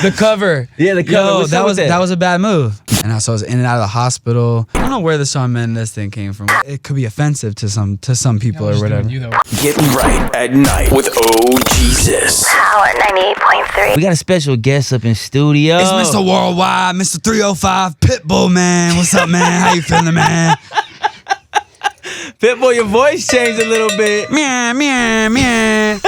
The cover. Yeah, the cover. Yo, that was a bad move. And so I was in and out of the hospital. I don't know where the Shawn Mendes thing came from. It could be offensive to some people or whatever. Getting right at night with Jezuz. Power 98.3. We got a special guest up in studio. It's Mr. Worldwide, Mr. 305 Pitbull, man. What's up, man? How you feeling, man? Pitbull, your voice changed a little bit. Meow, meow, meow.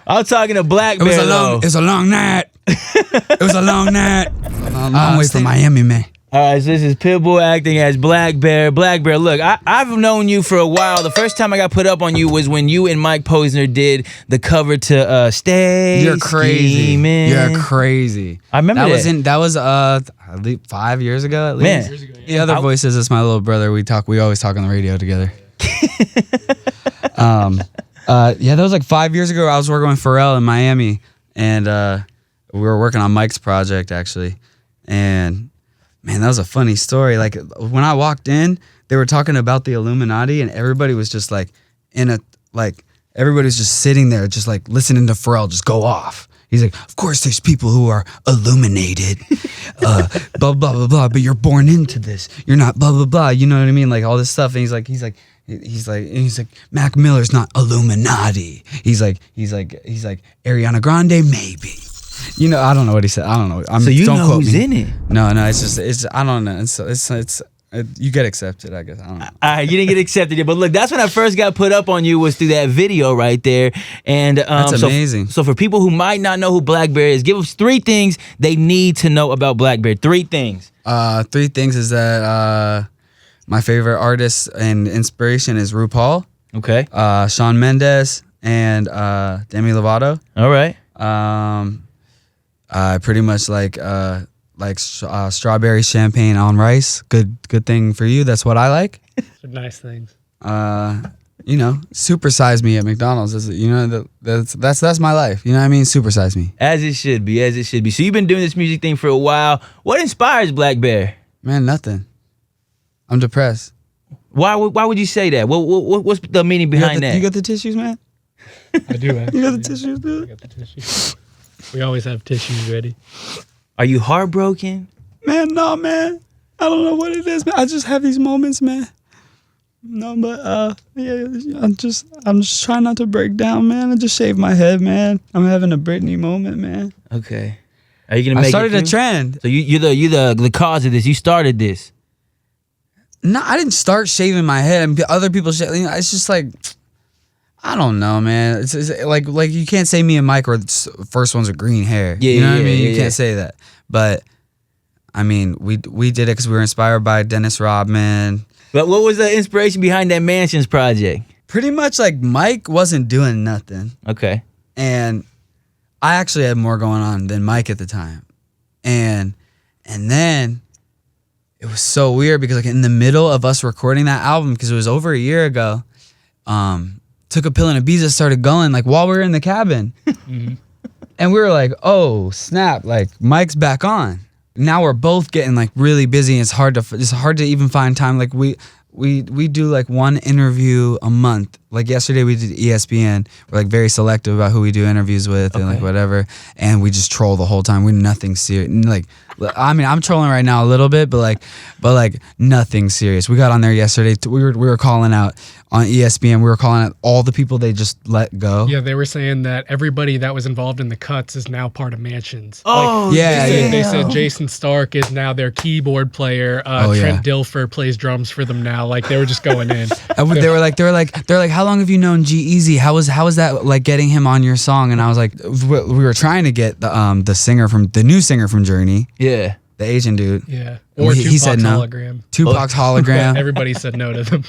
I'm talking to BlackBear. It was a long night. It was a long night. Long way from Miami, man. All right, so this is Pitbull acting as BlackBear. BlackBear, look, I've known you for a while. The first time I got put up on you was when you and Mike Posner did the cover to Stay You're crazy. Scheming. You're crazy. I remember that. That was at least 5 years ago, at least. Man. The other voices is my little brother. We always talk on the radio together. Yeah, that was like 5 years ago. I was working with Pharrell in Miami, and we were working on Mike's project, actually. And man, that was a funny story. Like, when I walked in, they were talking about the Illuminati, and everybody was just like everybody was just sitting there, just like listening to Pharrell just go off. He's like, of course there's people who are illuminated, blah, blah, blah, blah, but you're born into this. You're not blah, blah, blah. You know what I mean? Like all this stuff. And he's like, Mac Miller's not Illuminati. He's like Ariana Grande, maybe. You know, I don't know what he said. I don't know. So you don't know quote who's me. in it? No, it's I don't know. You get accepted, I guess. I don't know. All right, you didn't get accepted yet, but look, that's when I first got put up on you, was through that video right there. And that's amazing. So for people who might not know who BlackBear is, give us 3 things they need to know about BlackBear. 3 things. 3 things is that my favorite artist and inspiration is RuPaul. Okay. Shawn Mendes and Demi Lovato. All right. I pretty much like strawberry champagne on rice. Good thing for you. That's what I like. They're nice things. You know, supersize me at McDonald's. You know, that's my life. You know what I mean? Supersize me. As it should be. As it should be. So you've been doing this music thing for a while. What inspires BlackBear? Man, nothing. I'm depressed. Why would you say that? What's the meaning behind that? You got the tissues, man? I do have. You got the tissues, I dude? got the tissues. We always have tissues ready. Are you heartbroken? Man, no, man. I don't know what it is, man. I just have these moments, man. No, but yeah, I'm just trying not to break down, man. I just shaved my head, man. I'm having a Britney moment, man. Okay. Are you gonna make I started it a trend. So you're the cause of this. You started this. No, I didn't start shaving my head. I mean, other people shave. You know, it's just like, I don't know, man. It's like you can't say me and Mike were the first ones with green hair. Yeah, you know what I mean? You yeah. can't say that. But I mean, we did it because we were inspired by Dennis Rodman. But what was the inspiration behind that mansionz project? Pretty much like Mike wasn't doing nothing. Okay. And I actually had more going on than Mike at the time. And then it was so weird because like in the middle of us recording that album, because it was over a year ago, took a pill and Ibiza started going like while we were in the cabin. Mm-hmm. And we were like, oh snap, like Mike's back on. Now we're both getting like really busy and it's hard to even find time. Like we do like one interview a month. Like yesterday we did ESPN. We're like very selective about who we do interviews with and like whatever. And we just troll the whole time. We're nothing serious. Like, I mean, I'm trolling right now a little bit, but like nothing serious. We got on there yesterday. We were calling out on ESPN. We were calling out all the people they just let go. Yeah, they were saying that everybody that was involved in the cuts is now part of mansionz. Oh, They said Jason Stark is now their keyboard player. Trent Dilfer plays drums for them now. Like they were just going in. They were like, how long have you known G-Eazy? How was that like getting him on your song? And I was like, we were trying to get the new singer from Journey. Yeah. The Asian dude. Yeah. Or he Tupac's said no. hologram. Tupac's hologram. Everybody said no to them.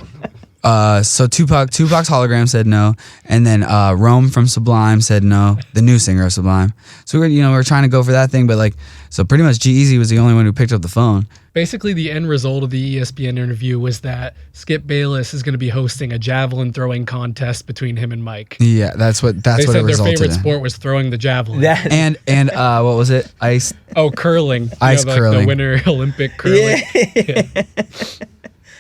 So Tupac's hologram said no, and then Rome from Sublime said no, the new singer of Sublime. So we were trying to go for that thing, but like, so pretty much G-Eazy was the only one who picked up the phone. Basically, the end result of the ESPN interview was that Skip Bayless is going to be hosting a javelin throwing contest between him and Mike. Yeah, that's what They it said their resulted favorite in. sport was throwing the javelin. And what was it? Ice. Oh, curling. Ice curling. The Winter Olympic curling. Yeah.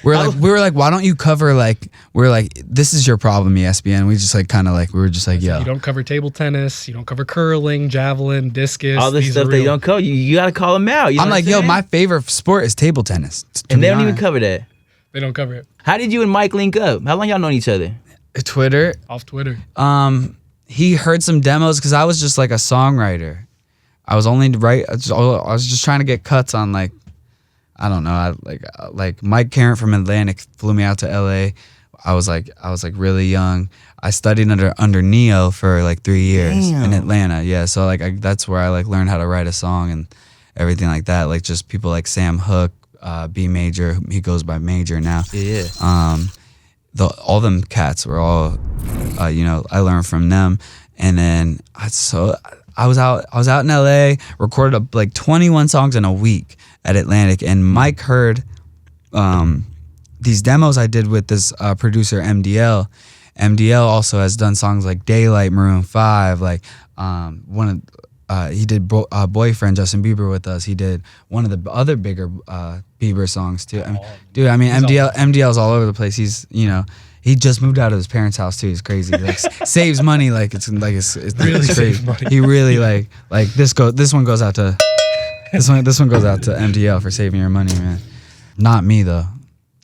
we were like, why don't you cover this is your problem, ESPN. We just like kind of like we were just like, yo, You don't cover table tennis. You don't cover curling, javelin, discus. All this These stuff are they real- don't cover. You got to call them out. You know I'm what like, yo, saying? my favorite sport is table tennis. to And be they don't even honest. cover that. They don't cover it. How did you and Mike link up? How long y'all known each other? Twitter. Off Twitter. He heard some demos because I was just like a songwriter. I was only I was just trying to get cuts on like, I don't know. Like Mike Carrot from Atlantic flew me out to LA. I was like really young. I studied under Neo for like 3 years in Atlanta. Yeah, so like that's where I like learned how to write a song and everything like that. Like just people like Sam Hook, B Major. He goes by Major now. Yeah. All them cats were all, I learned from them. And then I was out in LA, recorded like 21 songs in a week at Atlantic, and Mike heard these demos I did with this producer MDL. MDL also has done songs like Daylight, Maroon 5, like he did Boyfriend, Justin Bieber with us. He did one of the other bigger Bieber songs too. MDL's all over the place. He's, he just moved out of his parents' house too. He's crazy. Like saves money like it's really crazy. money. He really like this one goes out to MDL for saving your money, man. Not me though.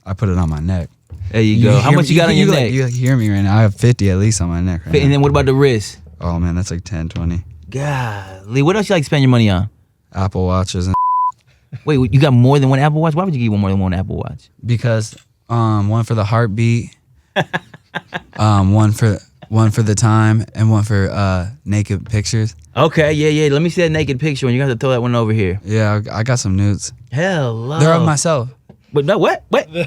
I put it on my neck. There you go. How much you got on your neck? You hear me right now. I have 50 at least on my neck right And now. then what about the wrist? Oh man, that's like 10, 20. Golly, what else you like to spend your money on? Apple Watches and Wait, you got more than one Apple Watch? Why would you get more than one Apple Watch? because one for the heartbeat, one for the time, and one for naked pictures. Okay, yeah. Let me see that naked picture, and you got to throw that one over here. Yeah, I got some nudes. Hello. They're of myself. But no, what? You Wait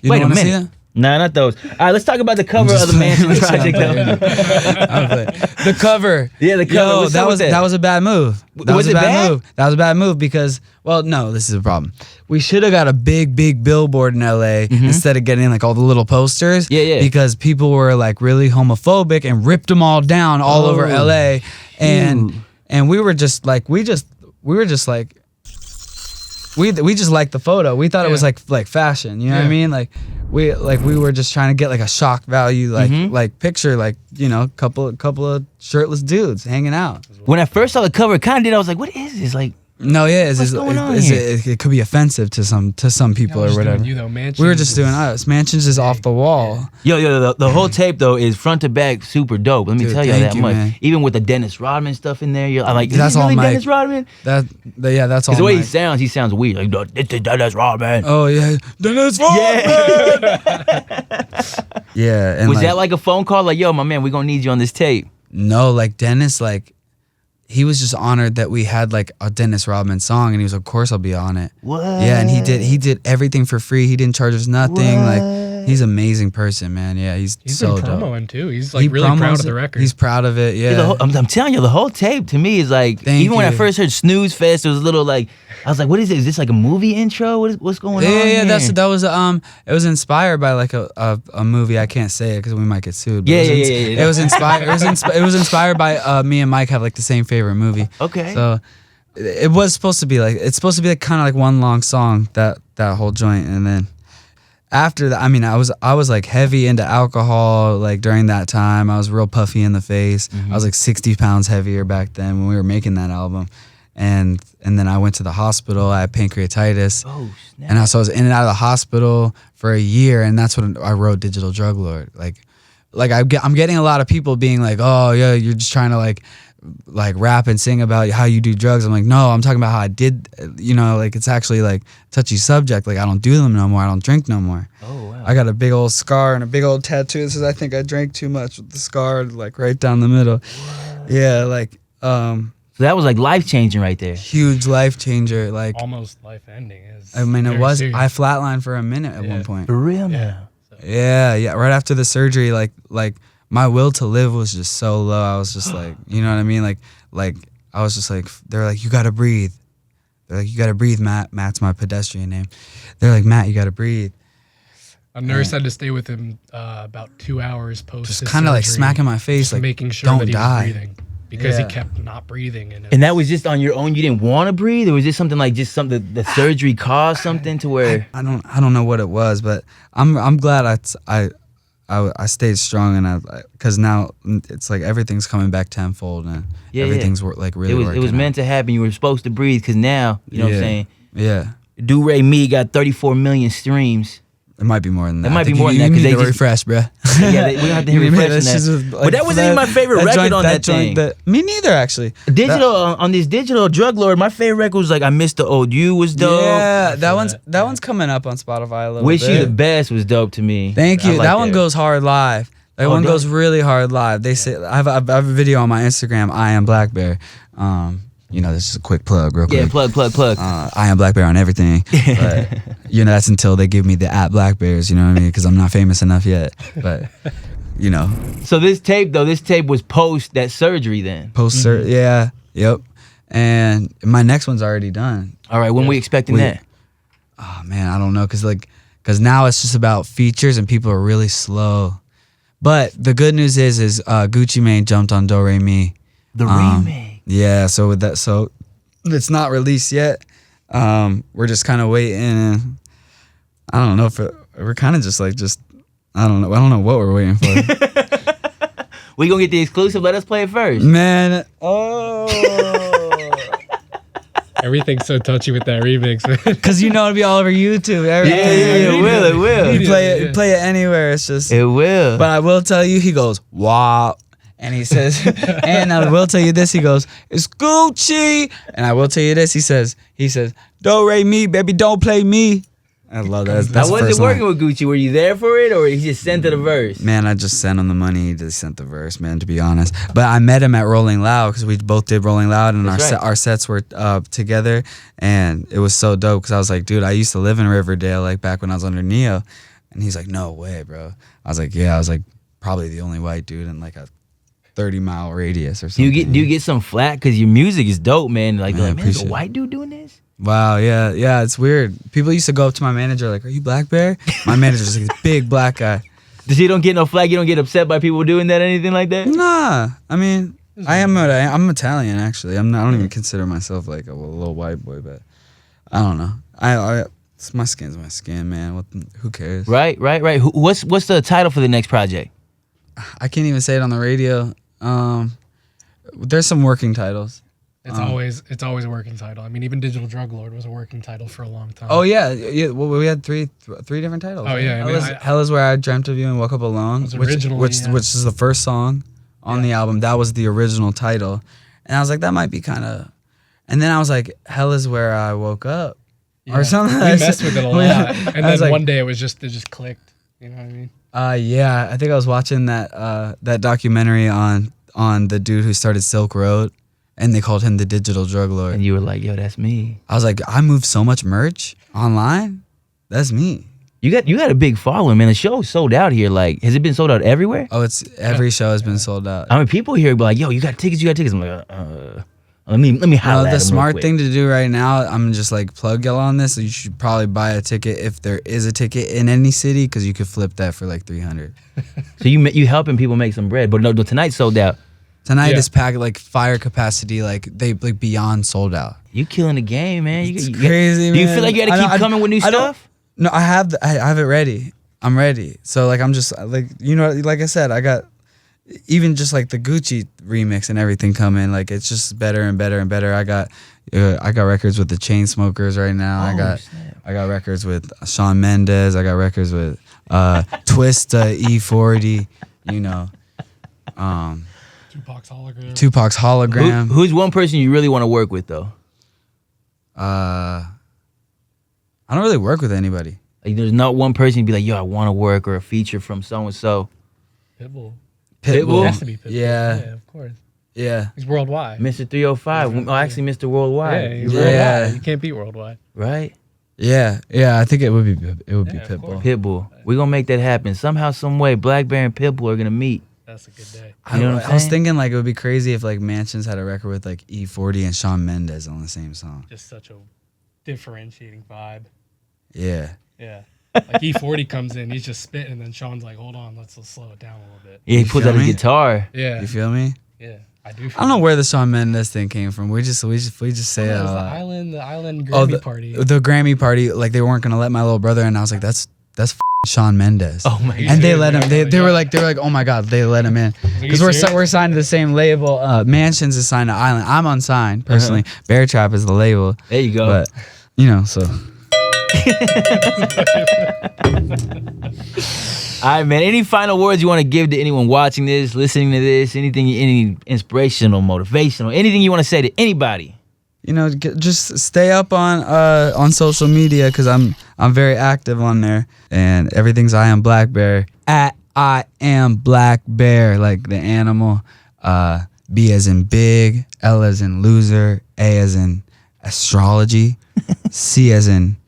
don't a wanna see minute. them? Nah, not those. All right, let's talk about the cover of just the playing. Mansion project, though. The cover. Yeah, the cover. Yo, What's that up was with that? that was a bad move. That Was was a it bad bad? move. That was a bad move because, well, no, this is a problem. We should have got a big billboard in LA instead of getting like all the little posters. Yeah. Because people were like really homophobic and ripped them all down all over LA, and we were just like we just liked the photo. We thought it was like fashion. You know what I mean? Like we were just trying to get like a shock value like picture, like, couple of shirtless dudes hanging out. When I first saw the cover, it kind of did. I was like, what is this? Like, No, yeah, What's going on here? it could be offensive to some people or whatever. You though, Mansionz We were just doing is- us. Mansionz is off the wall. yo, the whole tape though is front to back super dope. Let me Dude, tell you thank that you, much. man. Even with the Dennis Rodman stuff in there, I'm like, is That's this all really Mike. Dennis Rodman? That's all. Because the way Mike. he sounds weird. Like, this is Dennis Rodman. Oh yeah, Dennis Rodman. Yeah, and Was that like a phone call? Like, yo, my man, we're gonna need you on this tape. no, like Dennis, like he was just honored that we had like a Dennis Rodman song, and he was, of course, I'll be on it. What? Yeah, and he did everything for free. He didn't charge us nothing. Like he's an amazing person, man. Yeah, he's so been dope. promoing too. He's like He really proud promos of the it. record. He's proud of it. Yeah, Yeah. I'm telling you, the whole tape to me is like, Thank even when I you. first heard Snooze Fest, it was a little like, I was like, what is it? Is this like a movie intro? What's going on? Yeah, here? that was it was inspired by like a movie. I can't say it because we might get sued. But Yeah, it was yeah. It was inspired. It was inspired by me and Mike have like the same favorite movie. Okay. So it was supposed to be like kind of like one long song, that whole joint, and then after that, I mean, I was like heavy into alcohol like during that time. I was real puffy in the face. I was like 60 pounds heavier back then when we were making that album. And then I went to the hospital. I had pancreatitis. Oh, snap. And so I was in and out of the hospital for a year, and that's when I wrote Digital Drug Lord. Like I'm getting a lot of people being like, "Oh, yeah, you're just trying to like rap and sing about how you do drugs." I'm like, "No, I'm talking about how I did, like it's actually like touchy subject. Like I don't do them no more. I don't drink no more." Oh, wow. I got a big old scar and a big old tattoo that says I think I drank too much, with the scar like right down the middle. Yeah, like So that was like life changing right there. huge life changer. Like almost life ending. I mean, it very was. serious. I flatlined for a minute at one point. For real, Yeah. man. Yeah. Right after the surgery, like my will to live was just so low. I was just like, you know what I mean? Like I was just like, they're like, you gotta breathe. They're like, you gotta breathe, Matt. Matt's my pedestrian name. They're like, Matt, you gotta breathe. A nurse had to stay with him about 2 hours post. Just his kind of like surgery, smacking my face, just like, making sure don't that he die. was breathing. because he Yeah. kept not breathing. And that was just on your own. You didn't want to breathe, or was this something like just something the surgery caused something to where? I don't know what it was, but I'm glad I stayed strong, and because now it's like everything's coming back tenfold, and everything's like really. It was meant to happen. You were supposed to breathe because now you know what I'm saying. Yeah. Do Ray Me got 34 million streams. It might be more than that. It might I be think more you than that, 'cause need they to just- refresh, bro. Yeah, we don't have to hit refresh on that. But that wasn't even my favorite record on that thing. Me neither, actually. Digital on this digital drug lord. My favorite record was like I Missed the Old You was dope. Yeah, that one's coming up on Spotify a little Wish bit. You the Best was dope to me. Thank I you. like That one goes hard live. That one goes really hard live. They say I have a video on my Instagram. I am BlackBear. This is a quick plug, real quick. Yeah, plug. I am BlackBear on everything. But, that's until they give me the @BlackBears. You know what I mean? Because I'm not famous enough yet. But So this tape was post that surgery then. yeah, yep. And my next one's already done. All right, when we expecting that? Oh man, I don't know, cause now it's just about features and people are really slow. But the good news is Gucci Mane jumped on Do Re Mi. The remake. Yeah, so with that, so it's not released yet. We're just kind of waiting. I don't know if we're kind of just I don't know what we're waiting for. We gonna get the exclusive. Let us play it first. Man, Everything's so touchy with that remix, man. because it'll be all over YouTube. Everything. Yeah, it will. You play it anywhere. It's just. It will. But I will tell you, he goes, wow. And he says, and I will tell you this, he goes, it's Gucci. And I will tell you this, he says, Do Re Mi, baby, don't play me. I love that. That's How was the it first working line. with Gucci? Were you there for it, or he just sent to the verse? Man, I just sent him the money. He just sent the verse, man, to be honest. But I met him at Rolling Loud because we both did Rolling Loud, and That's right. our sets were together. And it was so dope because I was like, dude, I used to live in Riverdale, like back when I was under Neo. And he's like, no way, bro. I was like, yeah. I was like, probably the only white dude in like a 30-mile radius or something. Do you get some flack because your music is dope, man? Like, Man, I man, there's a appreciate white dude doing this? Wow, yeah, it's weird. People used to go up to my manager like, "Are you BlackBear?" My manager's like this big black guy. You don't get no flack. You don't get upset by people doing that, anything like that. Nah, I mean, I'm Italian actually. I don't even consider myself like a little white boy, but I don't know. My skin's my skin, man. Who cares? Right. What's the title for the next project? I can't even say it on the radio. There's some working titles. It's always a working title. I mean, even Digital Drug Lord was a working title for a long time. Oh yeah. Well, we had three different titles. Oh, yeah, I mean, Hell is Where I Dreamt of You and Woke Up Alone, was which originally, is the first song on the album. That was the original title, and I was like, that might be kind of. And then I was like, Hell is Where I Woke Up, or something. We messed with it a lot, and I was then like, one day it just clicked. You know what I mean? Yeah, I think I was watching that documentary on the dude who started Silk Road. And they called him the Digital Drug Lord. And you were like, yo, that's me. I was like, I moved so much merch online. That's me. You got a big following, man. The show's sold out here. Like, has it been sold out everywhere? Oh, it's every show has been sold out. I mean, people here be like, yo, you got tickets. I'm like, let me holler at The them smart real quick. thing to do right now, I'm just like plug y'all on this. So you should probably buy a ticket if there is a ticket in any city, because you could flip that for like $300. So you helping people make some bread. But no, tonight's sold out. Tonight is packed like fire capacity, like they like beyond sold out. You killing the game, man. It's crazy, Do you man. feel like you got to keep coming with new I don't- stuff? No, I have it ready. I'm ready. So like I'm just like, like I said, I got even just like the Gucci remix and everything coming. Like it's just better and better and better. I got records with the Chainsmokers right now. I got records with Shawn Mendes. I got records with Twista, E40. Tupac's hologram. Who's one person you really want to work with though? I don't really work with anybody. Like, there's not one person you'd be like, yo, I want to work or a feature from so and so. Pitbull. Pitbull? It has to be Pitbull. Yeah. Of course. Yeah. He's worldwide. Mr. 305. Oh, actually, Mr. Worldwide. Yeah, he's Yeah. worldwide. You can't beat worldwide. Right? Yeah. I think it would be of Pitbull. course. Pitbull. We're going to make that happen. Somehow, some way, BlackBear and Pitbull are going to meet. That's a good day. You know what I'm I was saying? thinking like it would be crazy if like mansionz had a record with like E40 and Shawn Mendes on the same song. Just such a differentiating vibe. Yeah. Yeah. Like E40 comes in, he's just spitting, and then Sean's like, hold on, let's slow it down a little bit. Yeah, he You pulls feel out his me? guitar. Yeah. You feel me? Yeah, I do. I don't know where the Shawn Mendes thing came from. We just say It it was a the lot. island Grammy party. The Grammy party, like they weren't gonna let my little brother in. I was like, that's Shawn Mendes. Oh my god. And they let him. They were like, oh my god, they let him in because we're signed to the same label. Mansionz is signed to Island. I'm unsigned personally. Bear Trap is the label. There you go. But you know, so. All right, man. Any final words you want to give to anyone watching this, listening to this? Anything, any inspirational, motivational, anything you want to say to anybody? You know, just stay up on social media because I'm very active on there, and everything's I am BlackBear at I am BlackBear, like the animal. B as in big, L as in loser, A as in astrology, C as in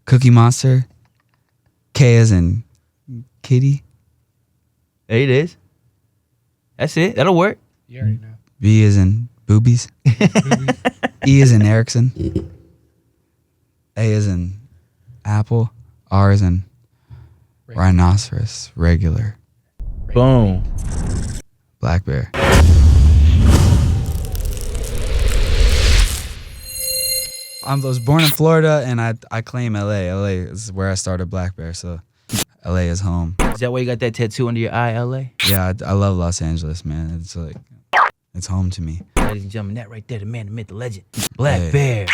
Cookie Monster, K as in kitty, There it is. That's it. That'll work. You already know. B as in boobies, E as in Erickson, A as in apple, R as in rhinoceros, regular, Boom. BlackBear. I was born in Florida, and I claim LA. LA is where I started BlackBear, so LA is home. Is that why you got that tattoo under your eye, LA? Yeah, I love Los Angeles, man. It's like, it's home to me. Ladies and gentlemen, that right there, the man, the myth, the legend, BlackBear.